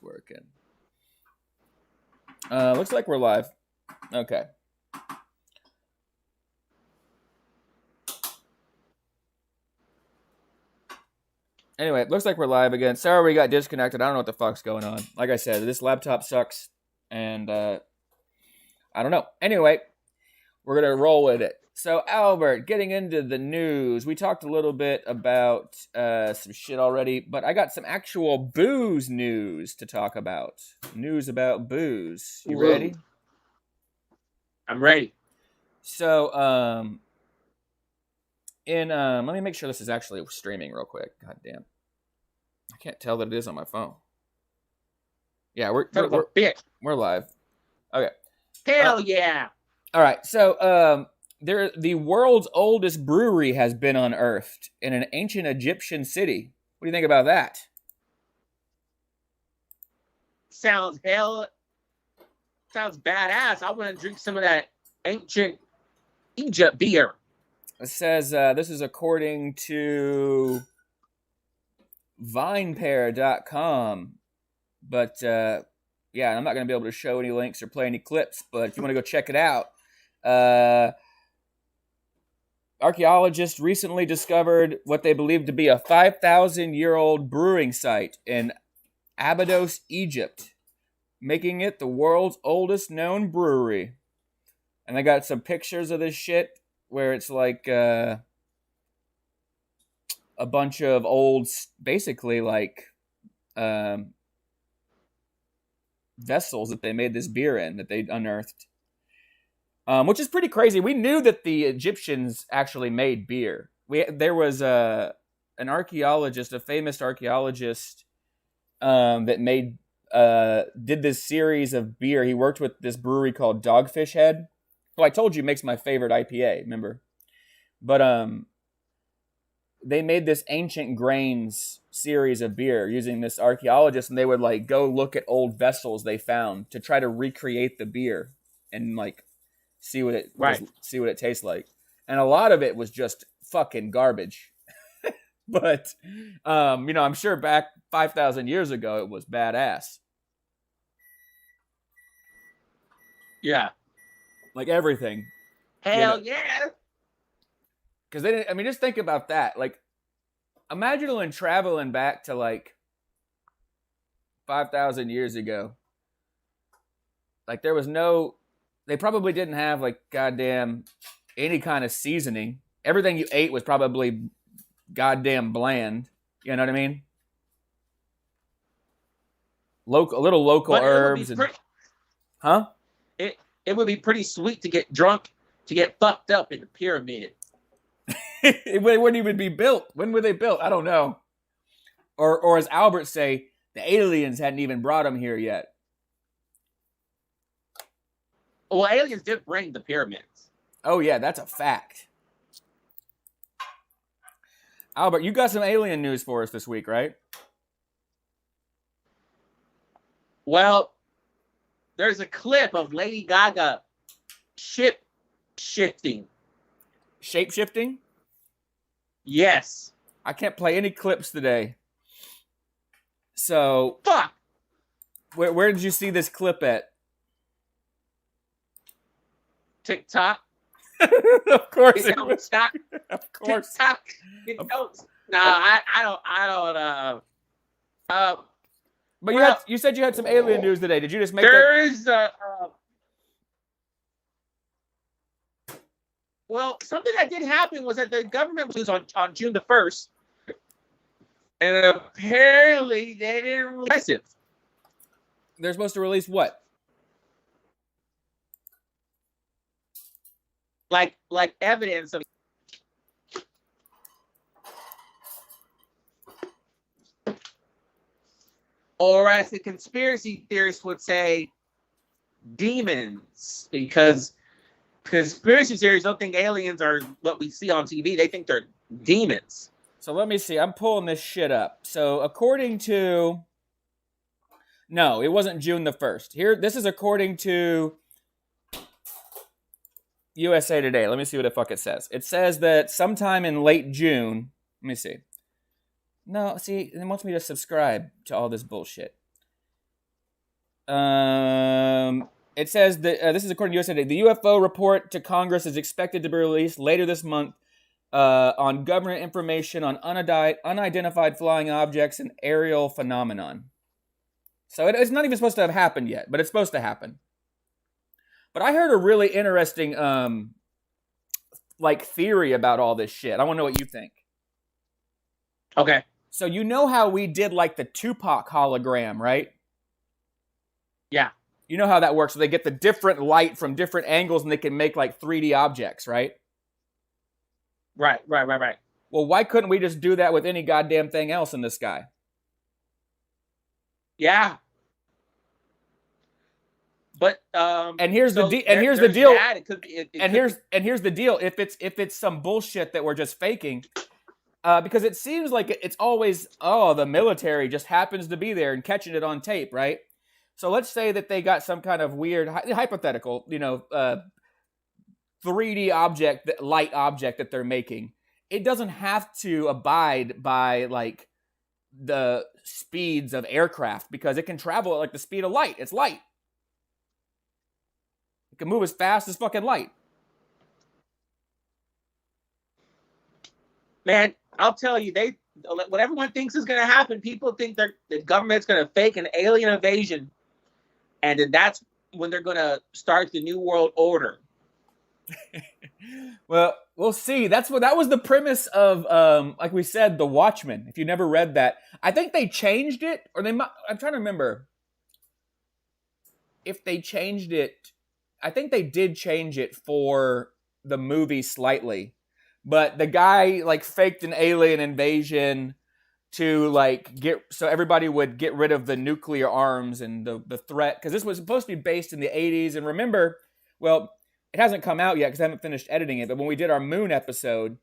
working. Looks like we're live. Okay. Anyway, it looks like we're live again. Sorry we got disconnected. I don't know what the fuck's going on. Like I said, this laptop sucks, and I don't know. Anyway, we're going to roll with it. So, Albert, getting into the news. We talked a little bit about some shit already, but I got some actual booze news to talk about. News about booze. You ready? I'm ready. So, let me make sure this is actually streaming real quick. God damn. I can't tell that it is on my phone. Yeah, we're live. Okay. Hell yeah. All right. So, the world's oldest brewery has been unearthed in an ancient Egyptian city. What do you think about that? Sounds badass. I want to drink some of that ancient Egypt beer. It says this is according to vinepair.com. But, yeah, I'm not going to be able to show any links or play any clips. But if you want to go check it out, archaeologists recently discovered what they believe to be a 5,000-year-old brewing site in Abydos, Egypt, making it the world's oldest known brewery. And I got some pictures of this shit where it's like a bunch of old, basically like vessels that they made this beer in that they unearthed. Which is pretty crazy. We knew that the Egyptians actually made beer. There was an archaeologist, a famous archaeologist, that did this series of beer. He worked with this brewery called Dogfish Head, who I told you makes my favorite IPA. Remember, but they made this ancient grains series of beer using this archaeologist, and they would like go look at old vessels they found to try to recreate the beer and like. See what it tastes like. And a lot of it was just fucking garbage. But, I'm sure back 5,000 years ago, it was badass. Yeah. Like everything. Hell yeah. Because just think about that. Like, imagine traveling back to like 5,000 years ago. Like there was they probably didn't have like goddamn any kind of seasoning. Everything you ate was probably goddamn bland. You know what I mean? Little local herbs. Huh? It would be pretty sweet to get drunk, to get fucked up in the pyramid. It wouldn't even be built. When were they built? I don't know. Or as Albert say, the aliens hadn't even brought them here yet. Well, aliens did bring the pyramids. Oh, yeah, that's a fact. Albert, you got some alien news for us this week, right? Well, there's a clip of Lady Gaga shape-shifting. Shape-shifting? Yes. I can't play any clips today. So... Fuck! Where did you see this clip at? TikTok. Of course it was. Of course. TikTok. No, I don't. But you said you had some alien news today. Did you just make Well, something that did happen was that the government was on June the 1st, and apparently they didn't release it. They're supposed to release what? Like evidence of, or as the conspiracy theorists would say, demons, because conspiracy theories don't think aliens are what we see on TV. They think they're demons. So let me see. I'm pulling this shit up. So according to, no, it wasn't June the 1st. This is according to USA Today. Let me see what the fuck it says. It says that sometime in late June. Let me see. No, see, it wants me to subscribe to all this bullshit. It says that this is according to USA Today. The UFO report to Congress is expected to be released later this month on government information on unidentified flying objects and aerial phenomenon. So it's not even supposed to have happened yet, but it's supposed to happen. But I heard a really interesting theory about all this shit. I want to know what you think. Okay. So you know how we did like the Tupac hologram, right? Yeah. You know how that works. So they get the different light from different angles and they can make like 3D objects, right? Right. Well, why couldn't we just do that with any goddamn thing else in the sky? Yeah. But here's the deal. Here's the deal. If it's some bullshit that we're just faking, because it seems like it's always the military just happens to be there and catching it on tape, right? So let's say that they got some kind of weird hypothetical, 3D light object that they're making. It doesn't have to abide by like the speeds of aircraft because it can travel at like the speed of light. It's light. It can move as fast as fucking light. Man, I'll tell you, what everyone thinks is going to happen, people think the government's going to fake an alien invasion, and then that's when they're going to start the New World Order. Well, we'll see. That was the premise of, like we said, The Watchmen. If you never read that, I think they changed it, or I'm trying to remember if they changed it. I think they did change it for the movie slightly, but the guy like faked an alien invasion to like so everybody would get rid of the nuclear arms and the threat, because this was supposed to be based in the 80s. And remember, well, it hasn't come out yet because I haven't finished editing it, but when we did our moon episode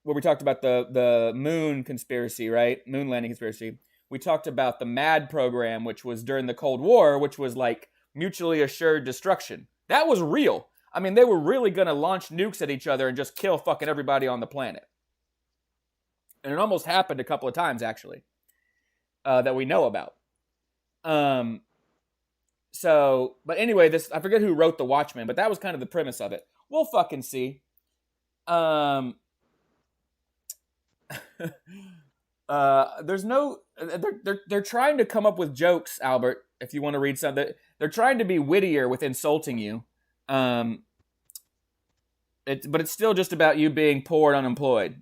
where we talked about the moon conspiracy, right? Moon landing conspiracy. We talked about the MAD program, which was during the Cold War, which was like mutually assured destruction. That was real. I mean, they were really going to launch nukes at each other and just kill fucking everybody on the planet. And it almost happened a couple of times, actually, that we know about. But anyway, I forget who wrote The Watchmen, but that was kind of the premise of it. We'll fucking see. There's no, they're trying to come up with jokes, Albert, if you want to read something. They're trying to be wittier with insulting you. But it's still just about you being poor and unemployed.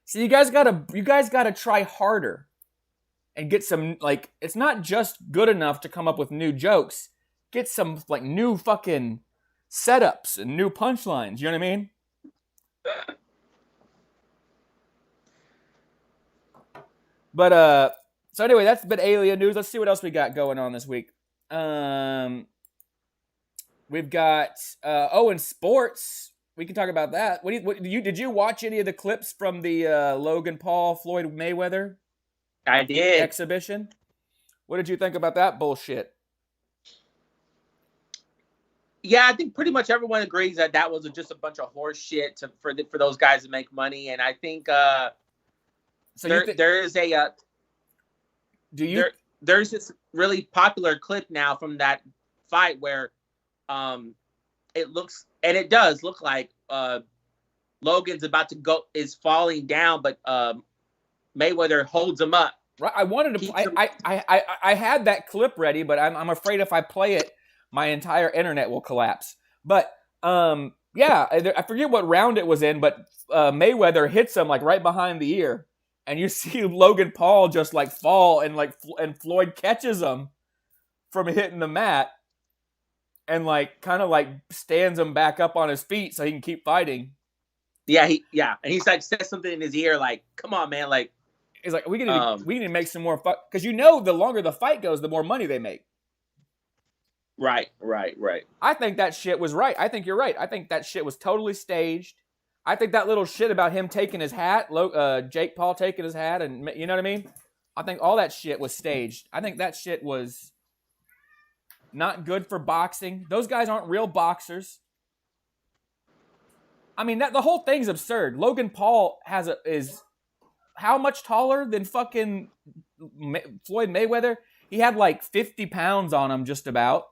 So you guys gotta try harder and get some, like, it's not just good enough to come up with new jokes. Get some like new fucking setups and new punchlines. You know what I mean? But so anyway, that's been alien news. Let's see what else we got going on this week. We've got in sports. We can talk about that. Did you watch any of the clips from the Logan Paul Floyd Mayweather? I did. Exhibition. What did you think about that bullshit? Yeah, I think pretty much everyone agrees that was just a bunch of horse shit for those guys to make money, and I think there's this really popular clip now from that fight where it does look like Logan's about to is falling down, but Mayweather holds him up. Right. I had that clip ready, but I'm afraid if I play it, my entire internet will collapse. But yeah, I forget what round it was in, but Mayweather hits him like right behind the ear, and you see Logan Paul just like fall, and Floyd catches him from hitting the mat, and like kind of like stands him back up on his feet so he can keep fighting. Yeah, and he's like says something in his ear like, "Come on, man!" Like he's like, "We need to make some more because the longer the fight goes, the more money they make." Right. I think that shit was right. I think you're right. I think that shit was totally staged. I think that little shit about him taking his hat, Jake Paul taking his hat, and you know what I mean? I think all that shit was staged. I think that shit was not good for boxing. Those guys aren't real boxers. I mean, the whole thing's absurd. Logan Paul is how much taller than fucking Floyd Mayweather? He had like 50 pounds on him, just about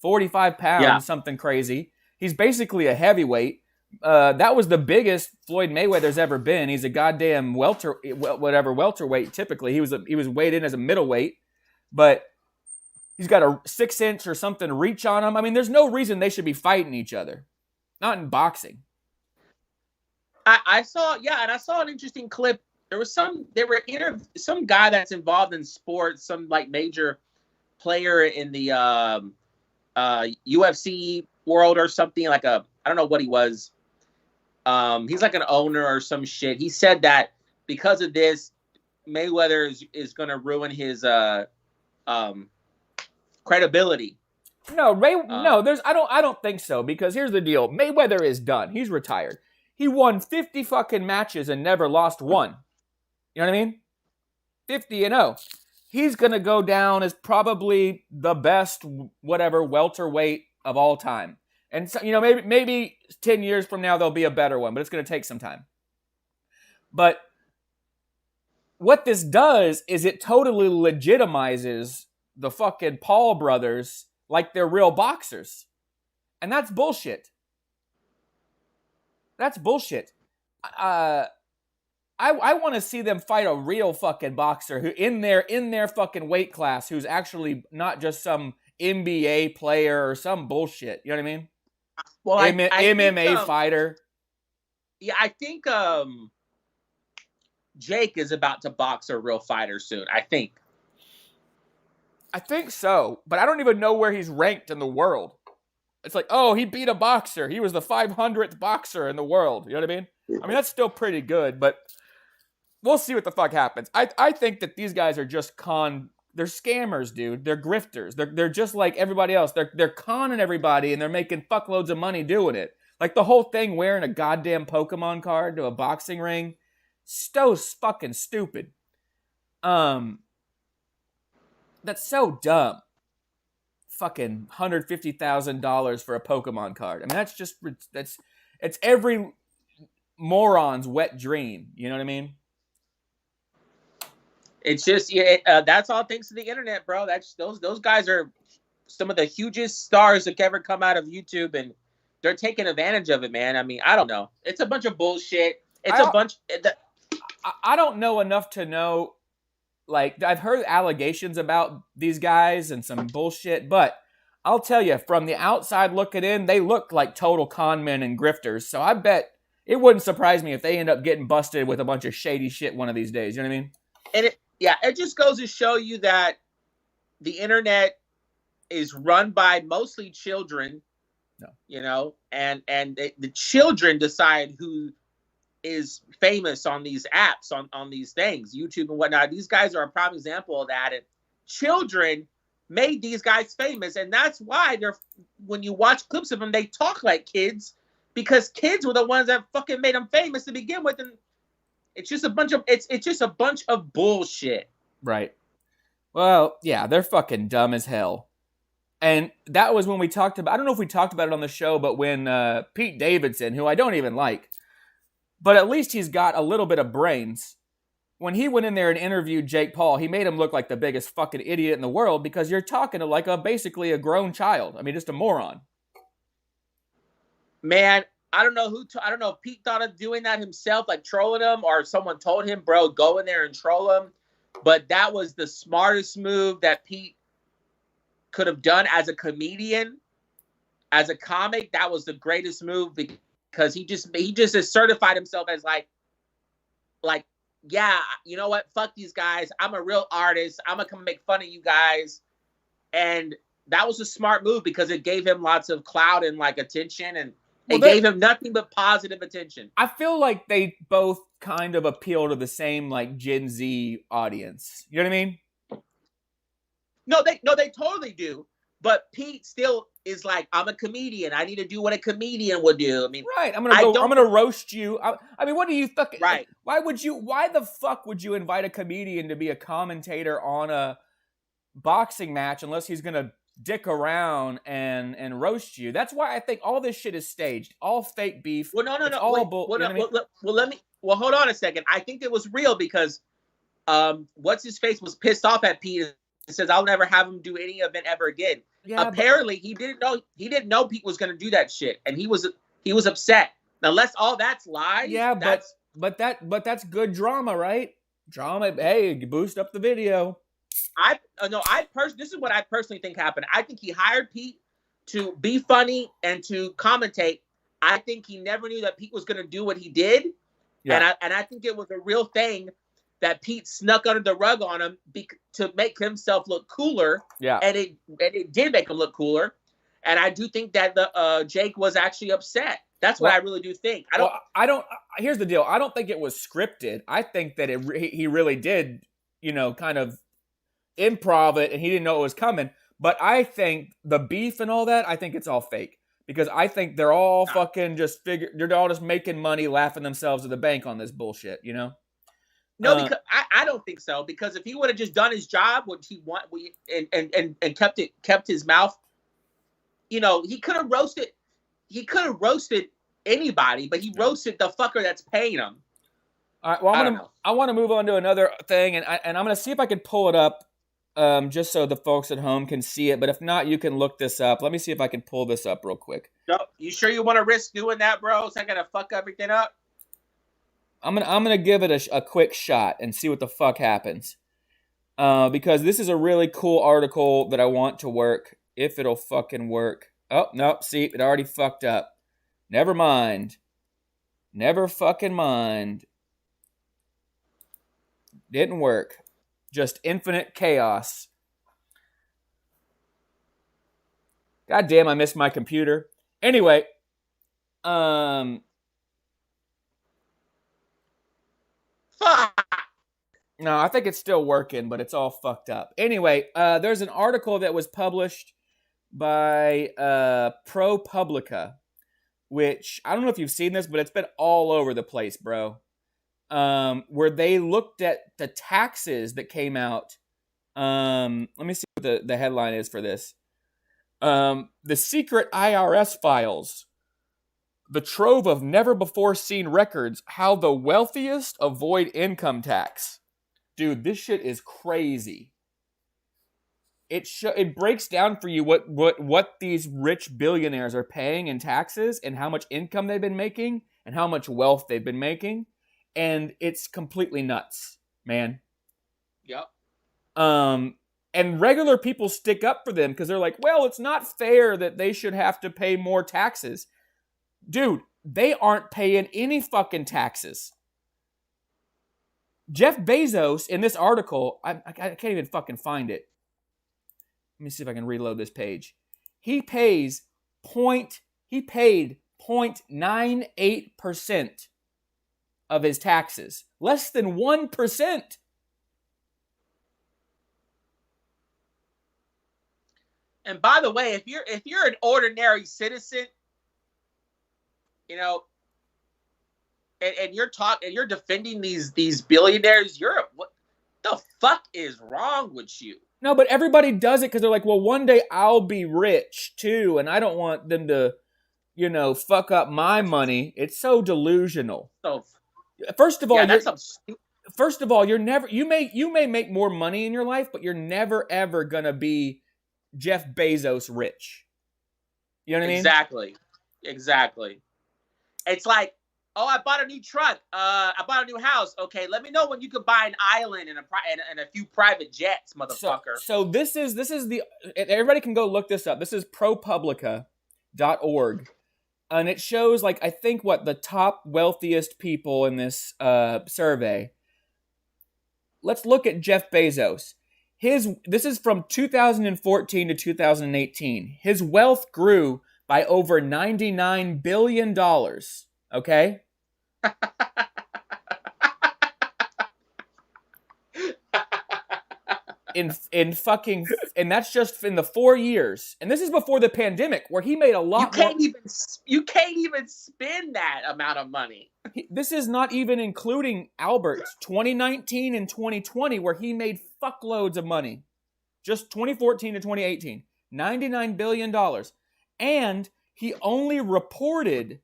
45 Yeah. pounds, something crazy. He's basically a heavyweight. That was the biggest Floyd Mayweather's ever been. He's a goddamn welterweight. Typically, he was weighed in as a middleweight, but he's got a 6-inch or something reach on him. I mean, there's no reason they should be fighting each other. Not in boxing. I saw, yeah, and I saw an interesting clip. Some guy that's involved in sports, some like major player in the UFC world or something, like I don't know what he was. He's like an owner or some shit. He said that because of this, Mayweather is going to ruin his credibility. No, I don't think so, because here's the deal. Mayweather is done. He's retired. He won 50 fucking matches and never lost one. You know what I mean? 50-0. He's going to go down as probably the best welterweight of all time. And so, maybe 10 years from now there'll be a better one, but it's going to take some time. But what this does is it totally legitimizes the fucking Paul brothers like they're real boxers. And that's bullshit. That's bullshit. I want to see them fight a real fucking boxer who in their fucking weight class, who's actually not just some NBA player or some bullshit. You know what I mean? Well, MMA fighter. Yeah, I think Jake is about to box a real fighter soon. I think so, but I don't even know where he's ranked in the world. It's like, oh, he beat a boxer. He was the 500th boxer in the world. You know what I mean? I mean, that's still pretty good, but we'll see what the fuck happens. I think that these guys are just they're scammers, dude. They're grifters. They're just like everybody else. They're conning everybody, and they're making fuckloads of money doing it. Like the whole thing wearing a goddamn Pokemon card to a boxing ring. So fucking stupid. That's so dumb. Fucking $150,000 for a Pokemon card. I mean, it's every moron's wet dream. You know what I mean? It's just that's all thanks to the internet, bro. That's those guys are some of the hugest stars that ever come out of YouTube, and they're taking advantage of it, man. I mean, I don't know. It's a bunch of bullshit. I don't know enough to know. Like, I've heard allegations about these guys and some bullshit, but I'll tell you, from the outside looking in, they look like total con men and grifters. So I bet it wouldn't surprise me if they end up getting busted with a bunch of shady shit one of these days. You know what I mean? And it just goes to show you that the internet is run by mostly children, and the children decide who is famous on these apps, on these things, YouTube and whatnot. These guys are a prime example of that. And children made these guys famous, and that's why when you watch clips of them, they talk like kids, because kids were the ones that fucking made them famous to begin with. And it's just a bunch of bullshit. Right. Well, yeah, they're fucking dumb as hell. And that was when we talked about, I don't know if we talked about it on the show, but when Pete Davidson, who I don't even like, but at least he's got a little bit of brains. When he went in there and interviewed Jake Paul, he made him look like the biggest fucking idiot in the world, because you're talking to like basically a grown child. I mean, just a moron. Man, I don't know if Pete thought of doing that himself, like trolling him, or someone told him, bro, go in there and troll him. But that was the smartest move that Pete could have done as a comedian, as a comic. That was the greatest move, because he just has certified himself as like, yeah, you know what? Fuck these guys. I'm a real artist. I'm going to come make fun of you guys. And that was a smart move, because it gave him lots of clout and like attention, and it gave him nothing but positive attention. I feel like they both kind of appeal to the same like Gen Z audience. You know what I mean? No, they totally do. But Pete still is like, I'm a comedian. I need to do what a comedian would do. I mean, right. I'm gonna roast you. I mean, what do you fucking right? Why the fuck would you invite a comedian to be a commentator on a boxing match unless he's gonna dick around and roast you? That's why I think all this shit is staged, all fake beef. Well, no. Well, hold on a second. I think it was real, because what's his face was pissed off at Pete says, "I'll never have him do any event ever again." Yeah, apparently, he didn't know Pete was going to do that shit, and he was upset. Now, unless all that's lies. Yeah, but that's good drama, right? Drama. Hey, boost up the video. This is what I personally think happened. I think he hired Pete to be funny and to commentate. I think he never knew that Pete was going to do what he did. Yeah. And I think it was a real thing that Pete snuck under the rug on him to make himself look cooler. Yeah. And it did make him look cooler. And I do think that Jake was actually upset. That's what I really do think. Here's the deal. I don't think it was scripted. I think that he really did, kind of improv it, and he didn't know it was coming. But I think the beef and all that, I think it's all fake. Because I think they're all fucking they're all just making money, laughing themselves to the bank on this bullshit, No, because I don't think so. Because if he would have just done his job, what he want, and kept his mouth, he could have roasted. He could have roasted anybody, but he roasted the fucker that's paying him. All right. Well, I want to move on to another thing, and I'm gonna see if I can pull it up, just so the folks at home can see it. But if not, you can look this up. Let me see if I can pull this up real quick. No, you sure you want to risk doing that, bro? Is that gonna fuck everything up? I'm gonna give it a quick shot and see what the fuck happens, because this is a really cool article that I want to work. If it'll fucking work. Oh, no, see, it already fucked up. Never mind. Never fucking mind. Didn't work. Just infinite chaos. God damn, I missed my computer. Anyway, Fuck. No, I think it's still working, but it's all fucked up. Anyway, there's an article that was published by ProPublica, which I don't know if you've seen this, but it's been all over the place, bro. Where they looked at the taxes that came out. Let me see what the headline is for this. The secret IRS files. The trove of never-before-seen records. How the wealthiest avoid income tax. Dude, this shit is crazy. It breaks down for you what these rich billionaires are paying in taxes and how much income they've been making and how much wealth they've been making, and it's completely nuts, man. Yep. And regular people stick up for them because they're like, well, it's not fair that they should have to pay more taxes. Dude, they aren't paying any fucking taxes. Jeff Bezos, in this article, I can't even fucking find it. Let me see if I can reload this page. He paid 0.98% of his taxes. Less than 1%. And by the way, if you're an ordinary citizen, and you're defending these billionaires, what the fuck is wrong with you? No, but everybody does it because they're like, well, one day I'll be rich too, and I don't want them to, fuck up my money. It's so delusional. So, first of all, you may make more money in your life, but you're never ever gonna be Jeff Bezos rich. You know what I mean? Exactly. It's like, oh, I bought a new truck. I bought a new house. Okay, let me know when you could buy an island and a few private jets, motherfucker. So this is everybody can go look this up. This is ProPublica.org. And it shows, I think the top wealthiest people in this survey. Let's look at Jeff Bezos. This is from 2014 to 2018. His wealth grew by over $99 billion. Okay? And that's just in the 4 years. And this is before the pandemic, where he made a lot more. You can't even spend that amount of money. This is not even including Albert's 2019 and 2020, where he made fuckloads of money. Just 2014 to 2018. $99 billion. And he only reported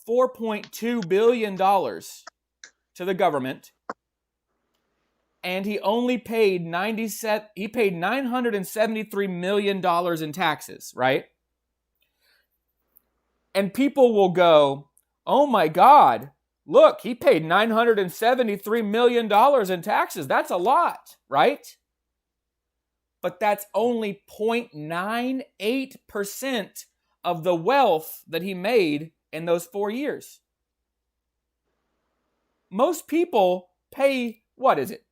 $4.2 billion to the government. and he only paid $973 million in taxes, right? And people will go, oh my God, look, he paid $973 million in taxes. That's a lot, right? But that's only 0.98% of the wealth that he made in those 4 years. Most people pay, what is it,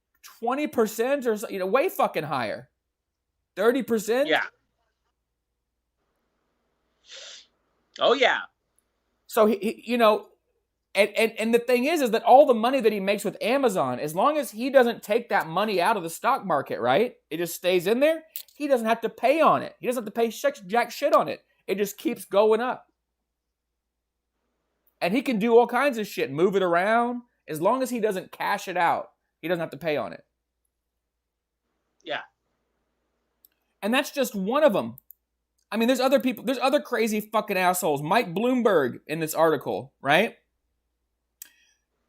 20% or so, way fucking higher. 30%? Yeah. Oh, yeah. So, and the thing is that all the money that he makes with Amazon, as long as he doesn't take that money out of the stock market, right? It just stays in there. He doesn't have to pay on it. He doesn't have to pay jack shit on it. It just keeps going up. And he can do all kinds of shit, move it around. As long as he doesn't cash it out, he doesn't have to pay on it. Yeah. And that's just one of them. I mean, there's other people, there's other crazy fucking assholes. Mike Bloomberg in this article, right?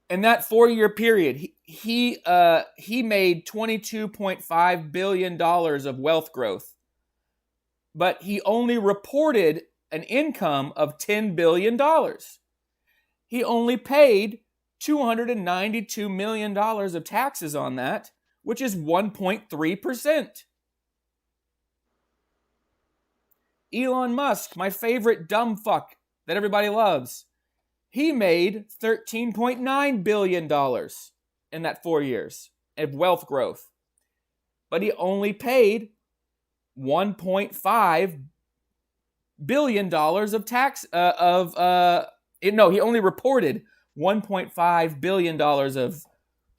In that 4-year period, he made $22.5 billion of wealth growth. But he only reported an income of $10 billion. He only paid $292 million of taxes on that, which is 1.3%. Elon Musk, my favorite dumb fuck that everybody loves, he made $13.9 billion in that 4 years of wealth growth. But he only paid $1.5 billion of tax, he only reported $1.5 billion of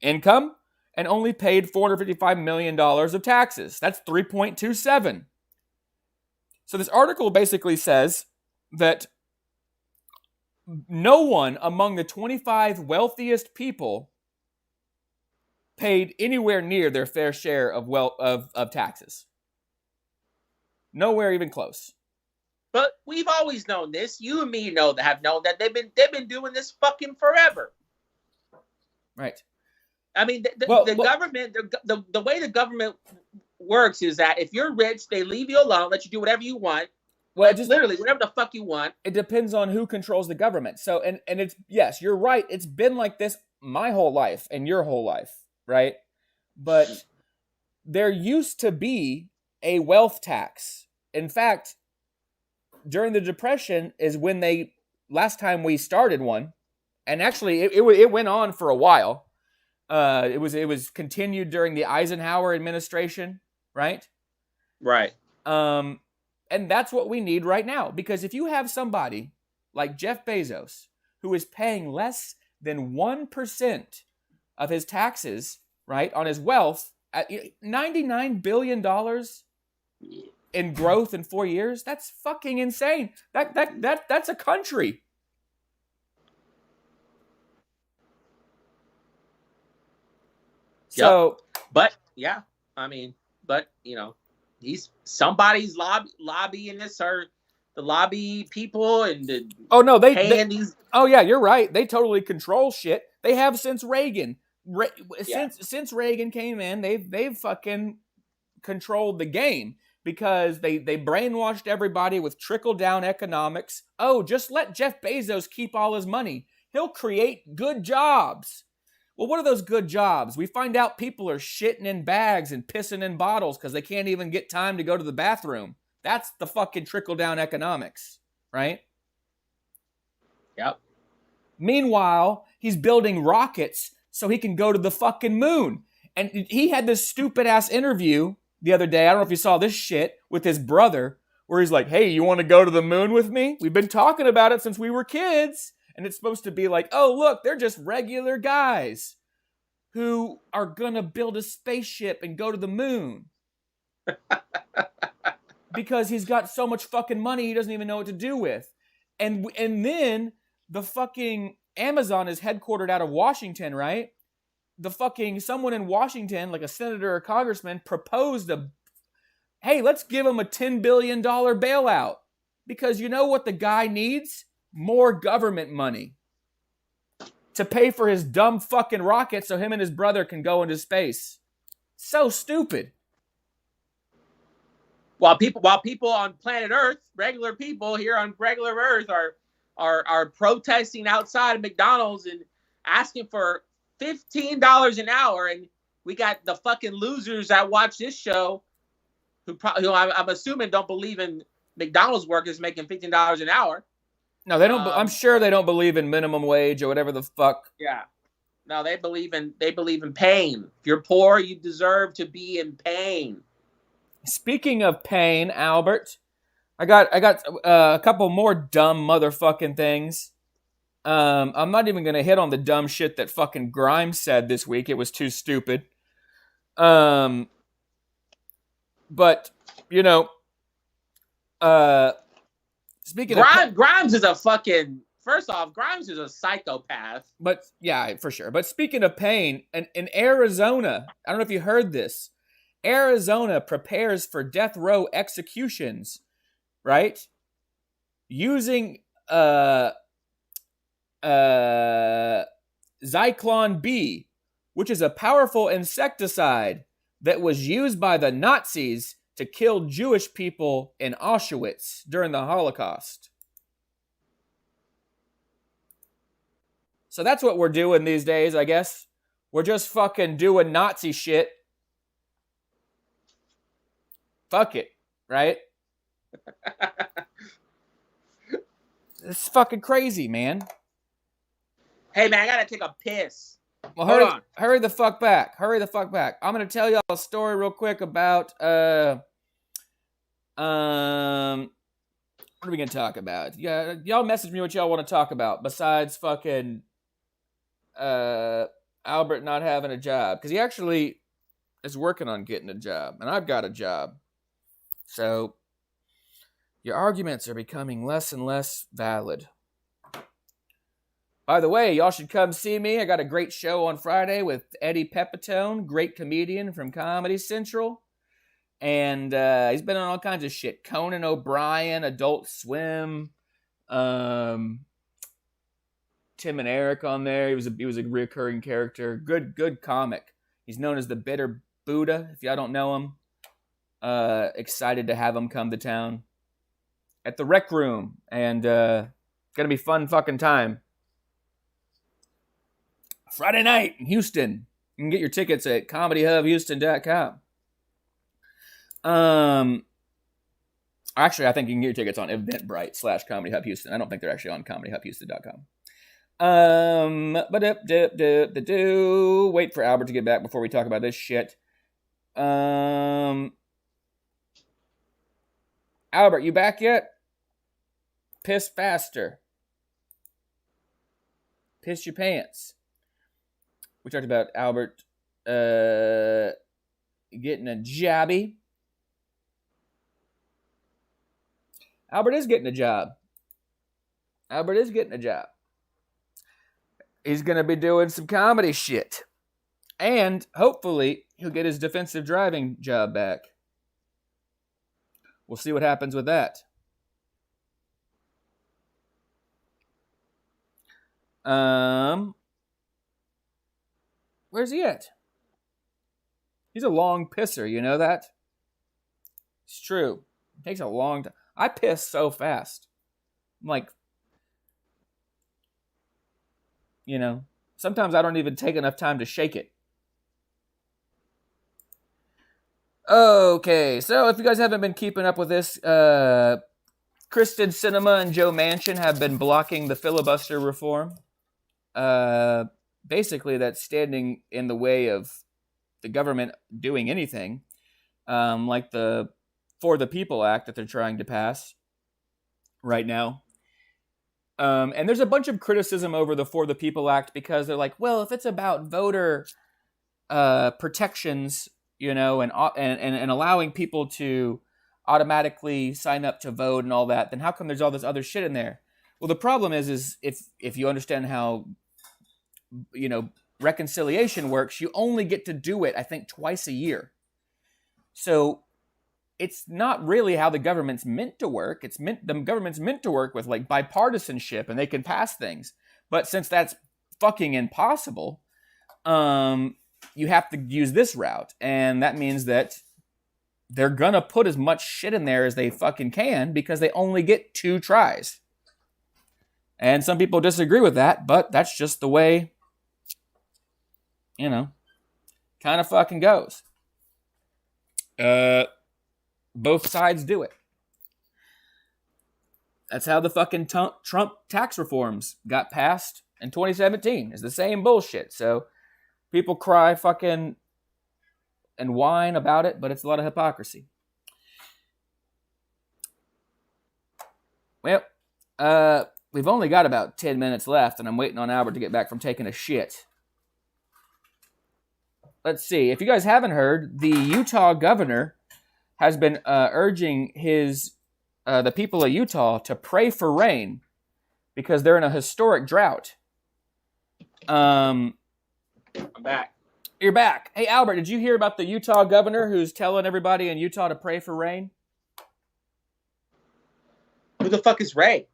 income and only paid $455 million of taxes. That's 3.27. So this article basically says that no one among the 25 wealthiest people paid anywhere near their fair share of taxes. Nowhere even close. But we've always known this. You and me have known that they've been doing this fucking forever. Right. I mean, the government, the way the government works is that if you're rich, they leave you alone, let you do whatever you want. Well, just literally whatever the fuck you want. It depends on who controls the government. So, and it's, yes, you're right. It's been like this my whole life and your whole life, right? But there used to be a wealth tax. In fact, during the Depression is when last time we started one, and actually it went on for a while. It was continued during the Eisenhower administration, right? Right. And that's what we need right now. Because if you have somebody like Jeff Bezos who is paying less than 1% of his taxes, right, on his wealth, at $99 billion in growth in 4 years, that's fucking insane. That's a country. So, but yeah, I mean, but he's somebody's lobbying this, or the lobby people, and oh yeah, you're right. They totally control shit. They have since Reagan. Since Reagan came in, they've fucking controlled the game because they brainwashed everybody with trickle down economics. Oh, just let Jeff Bezos keep all his money. He'll create good jobs. Well, what are those good jobs? We find out people are shitting in bags and pissing in bottles because they can't even get time to go to the bathroom. That's the fucking trickle-down economics, right? Yep. Meanwhile, he's building rockets so he can go to the fucking moon. And he had this stupid-ass interview the other day, I don't know if you saw this shit, with his brother, where he's like, hey, you want to go to the moon with me? We've been talking about it since we were kids. And it's supposed to be like, oh, look, they're just regular guys who are going to build a spaceship and go to the moon. Because he's got so much fucking money he doesn't even know what to do with. And then the fucking Amazon is headquartered out of Washington, right? The fucking someone in Washington, like a senator or congressman, proposed hey, let's give him a $10 billion bailout. Because you know what the guy needs? More government money to pay for his dumb fucking rocket so him and his brother can go into space. So stupid. While people on planet Earth, regular people here on regular Earth are protesting outside of McDonald's and asking for $15 an hour, and we got the fucking losers that watch this show who I'm assuming don't believe in McDonald's workers making $15 an hour. No, they don't. I'm sure they don't believe in minimum wage or whatever the fuck. Yeah. No, they believe in pain. If you're poor, you deserve to be in pain. Speaking of pain, Albert, I got a couple more dumb motherfucking things. I'm not even gonna hit on the dumb shit that fucking Grimes said this week. It was too stupid. But you know, speaking of Grimes is a fucking. First off, Grimes is a psychopath. But yeah, for sure. But speaking of pain, in Arizona, I don't know if you heard this. Arizona prepares for death row executions, right? Using Zyklon B, which is a powerful insecticide that was used by the Nazis to kill Jewish people in Auschwitz during the Holocaust. So that's what we're doing these days, I guess. We're just fucking doing Nazi shit. Fuck it, right? It's fucking crazy, man. Hey, man, I gotta take a piss. Well, hurry the fuck back. Hurry the fuck back. I'm gonna tell y'all a story real quick about what are we gonna talk about? Yeah, y'all message me what y'all want to talk about besides fucking Albert not having a job, because he actually is working on getting a job, and I've got a job. So your arguments are becoming less and less valid. By the way, y'all should come see me. I got a great show on Friday with Eddie Pepitone, great comedian from Comedy Central. And he's been on all kinds of shit. Conan O'Brien, Adult Swim, Tim and Eric on there. He was a reoccurring character. Good comic. He's known as the Bitter Buddha, if y'all don't know him. Excited to have him come to town at the Rec Room. And it's going to be fun fucking time. Friday night in Houston. You can get your tickets at comedyhubhouston.com. Actually, I think you can get your tickets on Eventbrite/comedyhubhouston. I don't think they're actually on comedyhubhouston.com. Wait for Albert to get back before we talk about this shit. Albert, you back yet? Piss faster. Piss your pants. We talked about Albert getting a jobby. Albert is getting a job. He's going to be doing some comedy shit. And hopefully he'll get his defensive driving job back. We'll see what happens with that. Where's he at? He's a long pisser, you know that? It's true. It takes a long time. I piss so fast. I'm like, sometimes I don't even take enough time to shake it. Okay, so if you guys haven't been keeping up with this, Kristen Sinema and Joe Manchin have been blocking the filibuster reform. Basically, that's standing in the way of the government doing anything, like the For the People Act that they're trying to pass right now. And there's a bunch of criticism over the For the People Act because they're like, well, if it's about voter protections, and allowing people to automatically sign up to vote and all that, then how come there's all this other shit in there? Well, the problem is if you understand how reconciliation works, you only get to do it, I think, twice a year. So it's not really how the government's meant to work. The government's meant to work with like bipartisanship, and they can pass things. But since that's fucking impossible, you have to use this route. And that means that they're going to put as much shit in there as they fucking can because they only get 2 tries. And some people disagree with that, but that's just the way, kind of fucking goes. Both sides do it. That's how the fucking Trump tax reforms got passed in 2017. It's the same bullshit. So people cry fucking and whine about it, but it's a lot of hypocrisy. Well, we've only got about 10 minutes left, and I'm waiting on Albert to get back from taking a shit. Let's see. If you guys haven't heard, the Utah governor has been urging the people of Utah to pray for rain because they're in a historic drought. I'm back. You're back. Hey, Albert, did you hear about the Utah governor who's telling everybody in Utah to pray for rain? Who the fuck is Ray?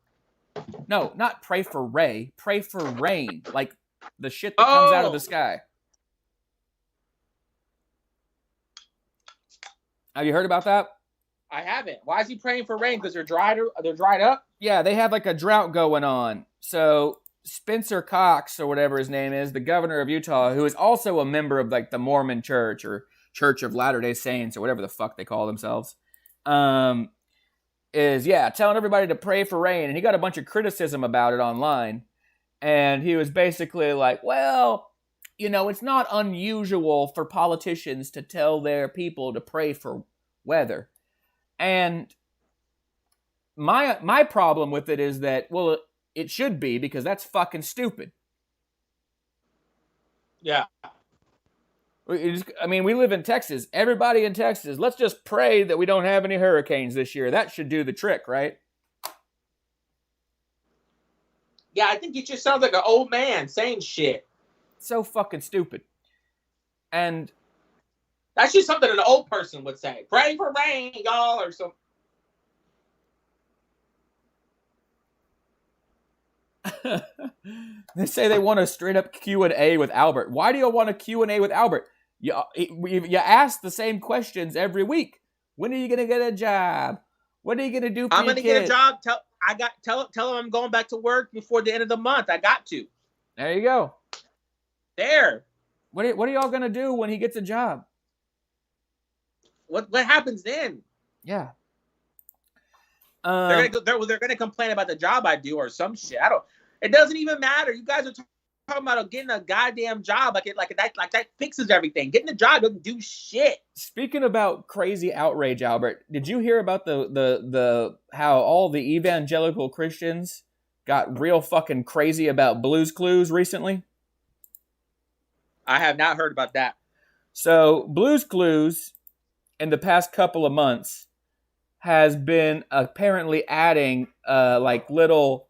No, not pray for Ray. Pray for rain. Like the shit that comes out of the sky. Have you heard about that? I haven't. Why is he praying for rain? Because they're dried up? Yeah, they have like a drought going on. So Spencer Cox, or whatever his name is, the governor of Utah, who is also a member of like the Mormon Church or Church of Latter-day Saints or whatever the fuck they call themselves, is telling everybody to pray for rain. And he got a bunch of criticism about it online. And he was basically like, well, it's not unusual for politicians to tell their people to pray for weather. And my problem with it is that, well, it should be, because that's fucking stupid. Yeah. We live in Texas. Everybody in Texas, let's just pray that we don't have any hurricanes this year. That should do the trick, right? Yeah, I think it just sounds like an old man saying shit. So fucking stupid. And that's just something an old person would say. Pray for rain, y'all, or something. They say they want a straight up Q&A with Albert. Why do you want a Q&A with Albert? You ask the same questions every week. When are you going to get a job? What are you going to do for I'm going to get a job. Tell him I'm going back to work before the end of the month. I got to. There you go. There. What are y'all going to do when he gets a job? What happens then? Yeah. They're gonna complain about the job I do or some shit. It doesn't even matter. You guys are talking about getting a goddamn job like that fixes everything. Getting a job doesn't do shit. Speaking about crazy outrage, Albert, did you hear about the how all the evangelical Christians got real fucking crazy about Blue's Clues recently? I have not heard about that. So Blue's Clues in the past couple of months has been apparently adding like little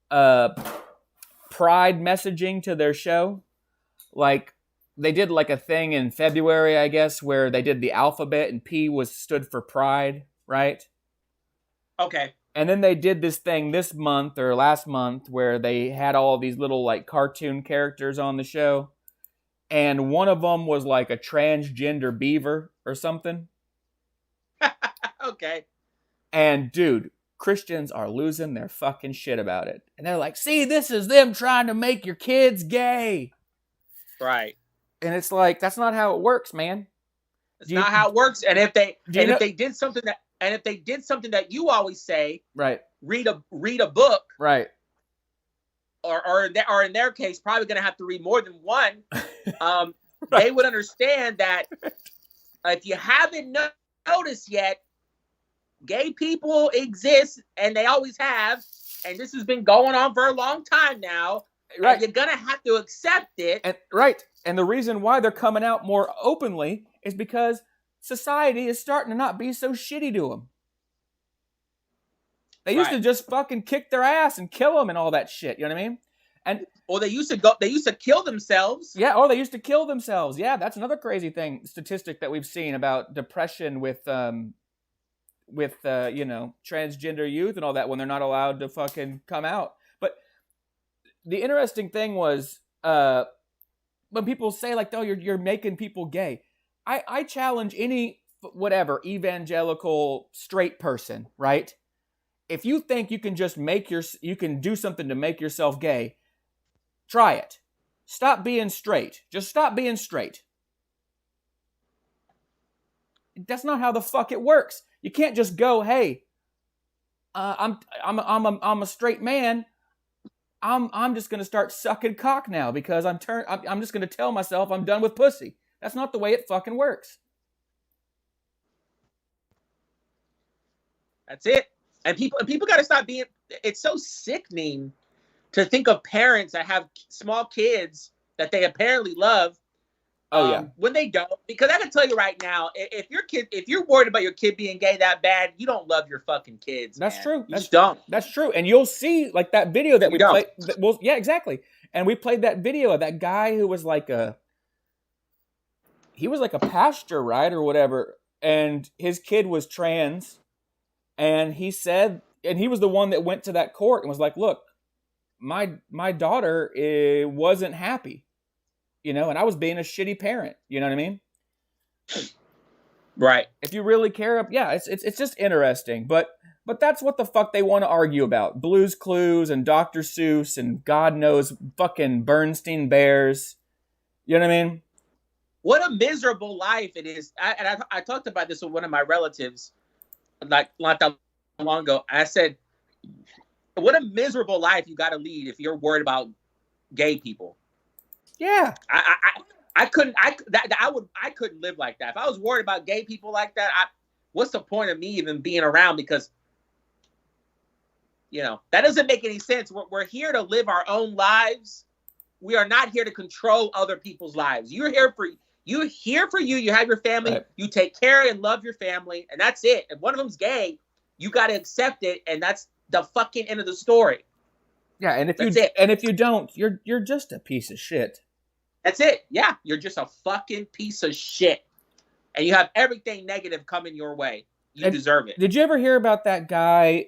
pride messaging to their show. Like they did like a thing in February, I guess, where they did the alphabet and P stood for pride, right? Okay. And then they did this thing this month or last month where they had all these little like cartoon characters on the show. And one of them was like a transgender beaver or something. Okay. And dude, Christians are losing their fucking shit about it. And they're like, see, this is them trying to make your kids gay. Right. And it's like, that's not how it works, man. It's not how it works. And if they did something that you always say, right, read a book, right, or in their case, probably going to have to read more than one. Right. They would understand that if you haven't noticed yet, gay people exist, and they always have, and this has been going on for a long time now. Right. And you're going to have to accept it. And, right. And the reason why they're coming out more openly is because society is starting to not be so shitty to them. They used to just fucking kick their ass and kill them and all that shit. You know what I mean? And they used to kill themselves. Yeah. Or they used to kill themselves. Yeah. That's another crazy statistic that we've seen about depression with transgender youth and all that when they're not allowed to fucking come out. But the interesting thing was, when people say like, oh, you're making people gay, I challenge any whatever evangelical straight person, right? If you think you can just you can do something to make yourself gay, try it. Stop being straight. Just stop being straight. That's not how the fuck it works. You can't just go, hey, I'm a straight man. I'm just gonna start sucking cock now because I'm just gonna tell myself I'm done with pussy. That's not the way it fucking works. That's it. And people got to stop being. It's so sickening to think of parents that have small kids that they apparently love. Oh yeah. When they don't, because I can tell you right now, if you're worried about your kid being gay that bad, you don't love your fucking kids. That's man. true. You just don't. That's true. And you'll see like that video that we played. Well, yeah, exactly. And we played that video of that guy who was like a pastor, right, or whatever, and his kid was trans. And he said, and he was the one that went to that court and was like, look, my daughter wasn't happy, and I was being a shitty parent. You know what I mean? Right. If you really care, yeah, it's just interesting. But that's what the fuck they want to argue about. Blue's Clues and Dr. Seuss and God knows fucking Bernstein Bears. You know what I mean? What a miserable life it is. I talked about this with one of my relatives. Like not that long ago, I said, "What a miserable life you got to lead if you're worried about gay people." Yeah, I couldn't live like that. If I was worried about gay people like that, what's the point of me even being around? Because that doesn't make any sense. We're here to live our own lives. We are not here to control other people's lives. You're here for you. You have your family. Right. You take care and love your family, and that's it. If one of them's gay, you got to accept it, and that's the fucking end of the story. Yeah, and if you don't, you're just a piece of shit. That's it. Yeah, you're just a fucking piece of shit, and you have everything negative coming your way. You deserve it. Did you ever hear about that guy,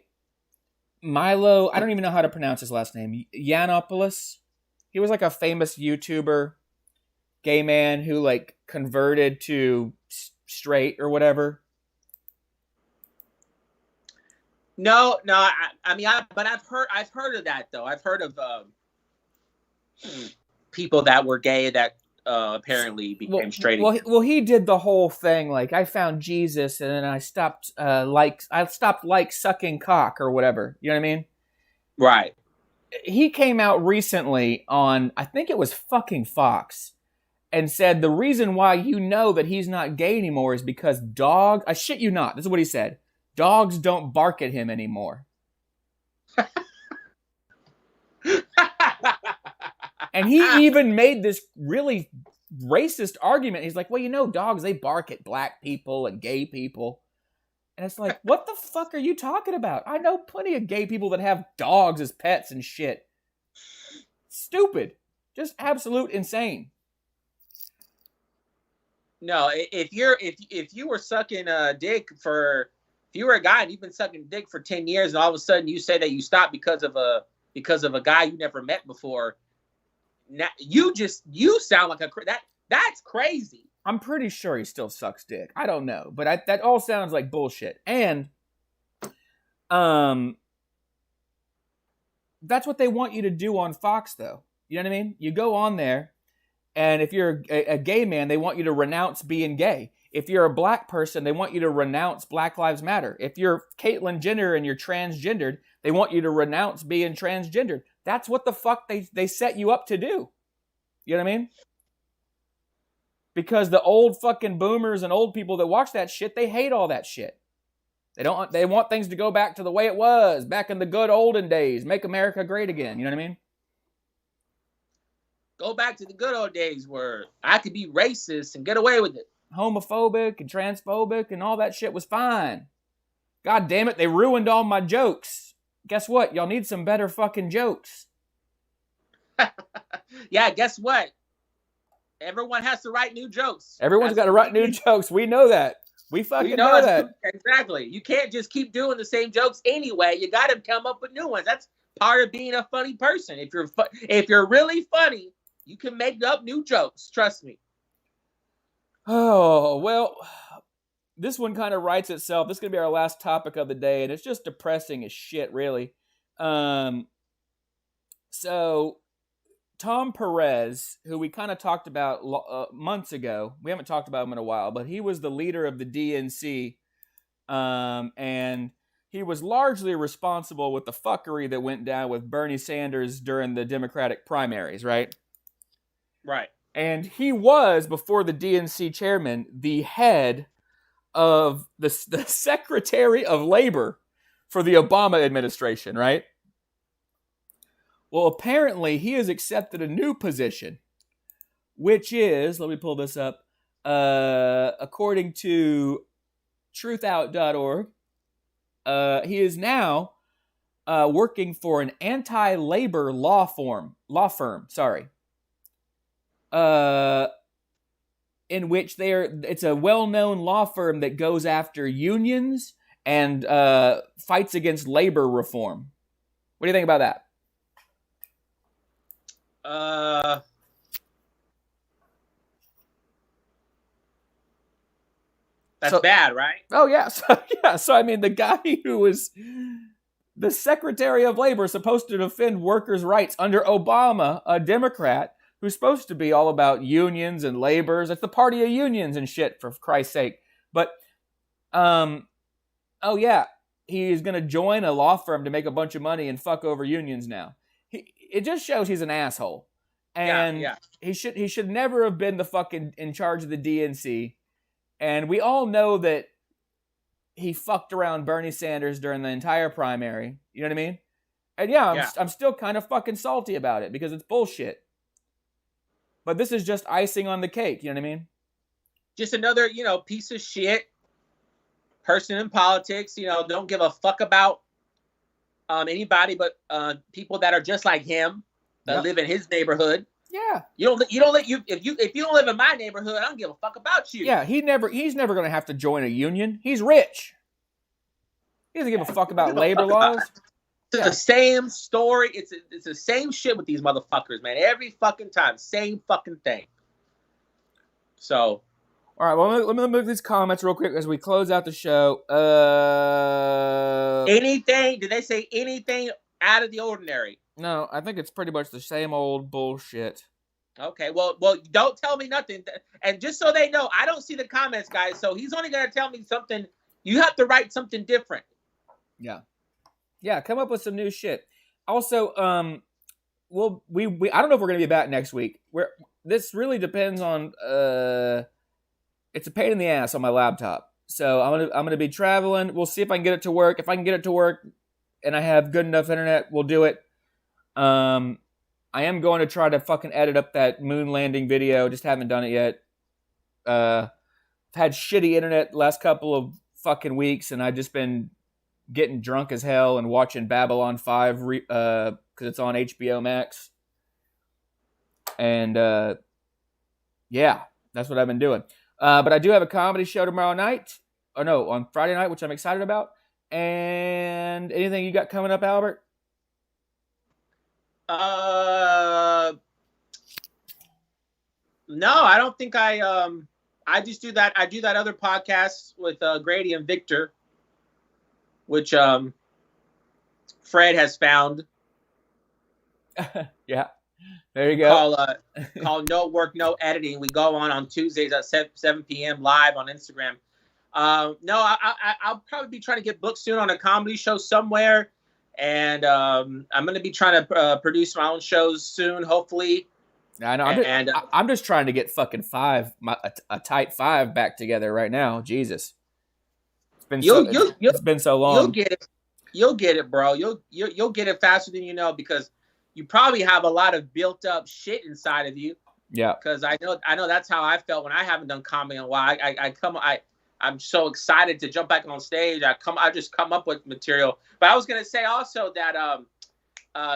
Milo? I don't even know how to pronounce his last name. Yiannopoulos. He was like a famous YouTuber. Gay man who like converted to straight or whatever. No. I mean, I've heard of that though. I've heard of people that were gay that apparently became straight. Well, he did the whole thing. Like, I found Jesus and then I stopped sucking cock or whatever. You know what I mean? Right. He came out recently on, I think it was fucking Fox. And said the reason why that he's not gay anymore is because I shit you not, this is what he said, dogs don't bark at him anymore. And he even made this really racist argument. He's like, well, dogs, they bark at black people and gay people. And it's like, what the fuck are you talking about? I know plenty of gay people that have dogs as pets and shit. Stupid. Just absolute insane. No, if you were sucking dick if you were a guy and you've been sucking dick for 10 years and all of a sudden you say that you stopped because of a guy you never met before, now you sound like that's crazy. I'm pretty sure he still sucks dick. I don't know, but that all sounds like bullshit. And that's what they want you to do on Fox though. You know what I mean? You go on there. And if you're a gay man, they want you to renounce being gay. If you're a black person, they want you to renounce Black Lives Matter. If you're Caitlyn Jenner and you're transgendered, they want you to renounce being transgendered. That's what the fuck they set you up to do. You know what I mean? Because the old fucking boomers and old people that watch that shit, they hate all that shit. They want things to go back to the way it was, back in the good olden days. Make America great again. You know what I mean? Go back to the good old days where I could be racist and get away with it. Homophobic and transphobic and all that shit was fine. God damn it, they ruined all my jokes. Guess what? Y'all need some better fucking jokes. Yeah, guess what? Everyone has to write new jokes. Everyone's got to write new jokes. We know that. We fucking know that. Exactly. You can't just keep doing the same jokes anyway. You got to come up with new ones. That's part of being a funny person. If you're really funny, You can make up new jokes. Trust me. Oh, well, this one kind of writes itself. This is going to be our last topic of the day, and it's just depressing as shit, really. So, Tom Perez, who we kind of talked about months ago, we haven't talked about him in a while, but he was the leader of the DNC, and he was largely responsible with the fuckery that went down with Bernie Sanders during the Democratic primaries, right? Right. And he was, before the DNC chairman, the head of the Secretary of Labor for the Obama administration, right? Well, apparently he has accepted a new position, which is, let me pull this up, according to truthout.org, he is now working for an anti-labor law firm, in which it's a well-known law firm that goes after unions and fights against labor reform. What do you think about that? That's bad, right? Oh, yeah. So, I mean, the guy who was the Secretary of Labor, supposed to defend workers' rights under Obama, a Democrat, who's supposed to be all about unions and labors. It's the party of unions and shit, for Christ's sake. But, oh, yeah, he's going to join a law firm to make a bunch of money and fuck over unions now. It just shows he's an asshole. And he should never have been the fucking in charge of the DNC. And we all know that he fucked around Bernie Sanders during the entire primary. You know what I mean? And I'm still kind of fucking salty about it because it's bullshit. But this is just icing on the cake. You know what I mean? Just another, piece of shit person in politics. Don't give a fuck about anybody but people that are just like him that live in his neighborhood. Yeah. If you don't live in my neighborhood, I don't give a fuck about you. Yeah, he's never going to have to join a union. He's rich. He doesn't give a fuck about labor laws. It's the same story. It's the same shit with these motherfuckers, man. Every fucking time, same fucking thing. So, all right. Well, let me move these comments real quick as we close out the show. Anything? Did they say anything out of the ordinary? No, I think it's pretty much the same old bullshit. Okay, well, don't tell me nothing. And just so they know, I don't see the comments, guys. So he's only going to tell me something. You have to write something different. Yeah, come up with some new shit. Also, we I don't know if we're going to be back next week. This really depends on. It's a pain in the ass on my laptop, so I'm gonna be traveling. We'll see if I can get it to work. If I can get it to work, and I have good enough internet, we'll do it. I am going to try to fucking edit up that moon landing video. Just haven't done it yet. I've had shitty internet the last couple of fucking weeks, and I've just been getting drunk as hell and watching Babylon 5 because it's on HBO Max. And yeah, that's what I've been doing. But I do have a comedy show tomorrow night. Oh no, on Friday night, which I'm excited about. And anything you got coming up, Albert? No, I don't think I just do that. I do that other podcast with Grady and Victor, which Fred has found. Yeah, there you go. Called No Work, No Editing. We go on Tuesdays at 7 p.m. live on Instagram. No, I'll probably be trying to get booked soon on a comedy show somewhere. And I'm going to be trying to produce my own shows soon, hopefully. I know. I'm just trying to get fucking a tight 5 back together right now. Jesus, it's been so long. You'll get it. You'll get it, bro. You'll get it faster than you know because you probably have a lot of built up shit inside of you. Yeah. Because I know that's how I felt when I haven't done comedy in a while. I'm so excited to jump back on stage. I just come up with material. But I was gonna say also that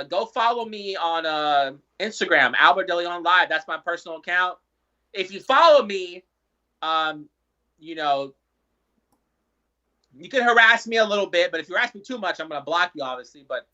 go follow me on Instagram, Albert Deleon Live. That's my personal account. If you follow me, you can harass me a little bit, but if you harass me too much, I'm gonna block you, obviously. But